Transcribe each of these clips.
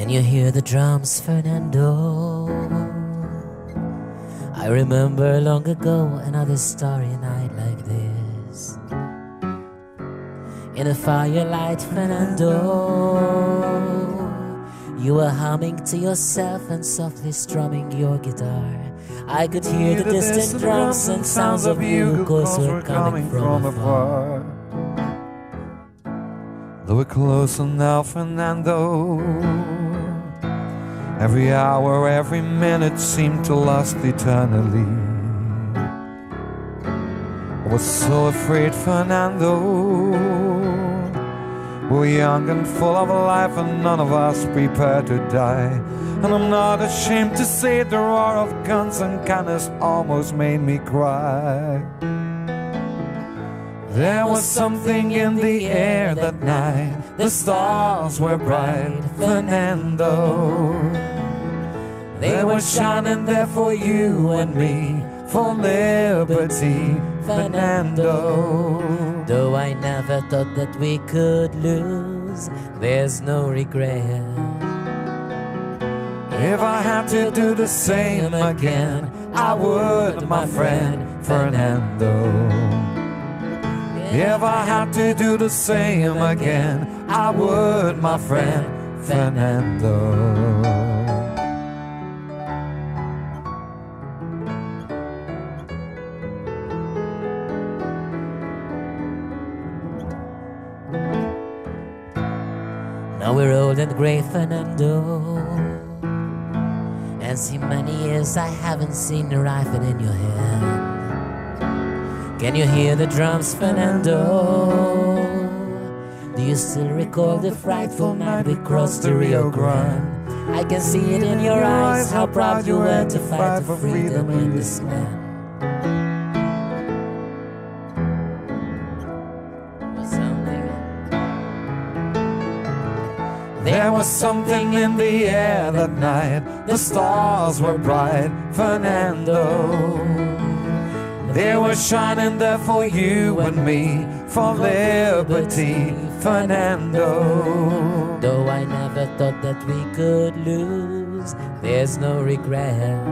Can you hear the drums, Fernando? I remember long ago another starry night like this. In the firelight, Fernando, you were humming to yourself and softly strumming your guitar. I could hear the distant drums and sounds of bugle were coming from afar. Though we're closer now, Fernando, every hour, every minute seemed to last eternally. I was so afraid, Fernando. We were young and full of life, and none of us prepared to die. And I'm not ashamed to say the roar of guns and cannons almost made me cry. There was something in the air that night. The stars were bright, Fernando. They were shining there for you and me, for liberty, Fernando. Though I never thought that we could lose, there's no regret. If I had to do the same again, I would, my friend, Fernando. If I had to do the same again, I would, my friend, Fernando. Now we're old and grey, Fernando, and see many years I haven't seen a rifle in your hand. Can you hear the drums, Fernando? Do you still recall the frightful night we crossed the Rio Grande? I can see it in your eyes, how proud you were to fight for freedom in this land. There was something in the air that night. The stars were bright, Fernando. They were shining there for you and me, for liberty, Fernando. Though I never thought that we could lose, there's no regret.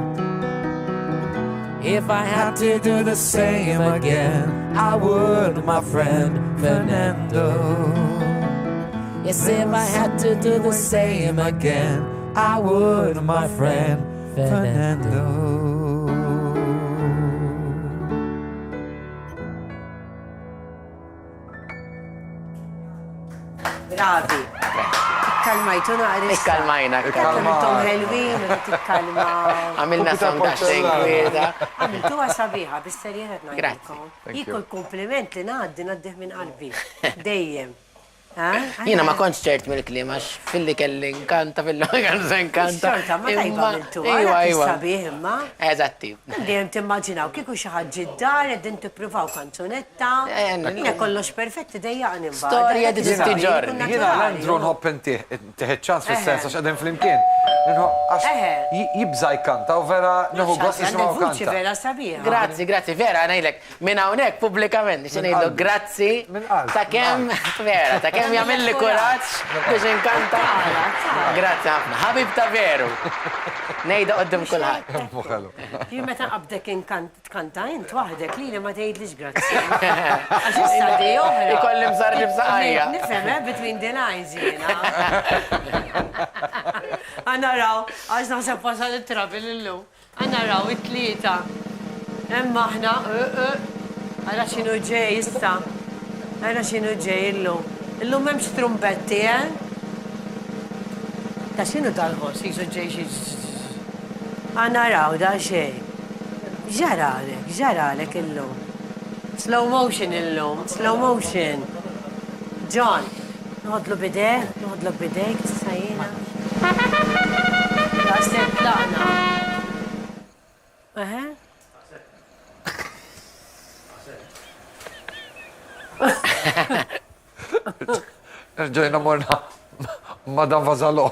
If I had to do the same again, I would, my friend, Fernando. Yes, if I had to do the same again, I would, my friend, Fernando. Bravi. Kalmajtu naqri. Ikkalmajna. Kalmajtom helwin, tikkalma. Għamilna sondaxxejn kweda. Għamiltu għasabiħa, bis-serjenet najdu. Grazie. Jikku l-kompliment li naddih minn qalbi. Dejjem. Jina ma konċ ċert mill-klim, għax fil-li kelli nkanta, fil-li kelli se nkanta. Xorta, ma tajba mintu, għara sabiħ imma. Eżatti. Dejjem timmaġinaw, kieku xaħġ ġiddar, ed tippruvaw kanzunetta. Jina kollox perfetti dejjaqni mbagħad. Storja di tutti ġorni. Jina l-Andrew nħobb tiħed ċans fil-sens għax għedin fl-imkien. Għax jibża jkanta u vera nħu għos jismaw kanta. Vera sabiħa. Grazzi, grazzi, vera, għanajlek. Min hawnhekk pubblikament, xinajlu grazzi ta' kem, vera, ta' kem jagħmel li kuraġġ biex inkanta. Grazzi ħafna, ħabib ta' veru. Nejda qoddim kulħadd. Jien meta qabdek inkanta int waħdek li ma tgħidlix grazzi. Għax issa di oħra. Ikolli msarrif saqajja. Nifhem between the lines jiena. Għanaraw, għax naħseb wasal it-trabil illum. Għanaraw it-tlieta. Hemm aħna, għara x'inhu ġej issa. Għara x'inhu ġej illum. Illum hemmx trumbetti, Ta' x'inhu dal-ħoss jisu ġej xi. Għanaraw da xejn. Ġaralek illum. Slow motion illum, slow motion. John, nħodlu bidek, t-sajjina. Għasib laqna. Ġejna morna Madam Vazalo.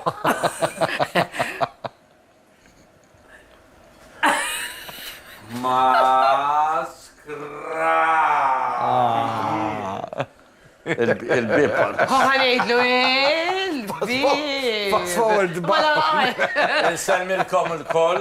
Maskra. Il-bib. Ħanejdlu il-kbir. Fast forward Mela, Nselmilkom il-koll.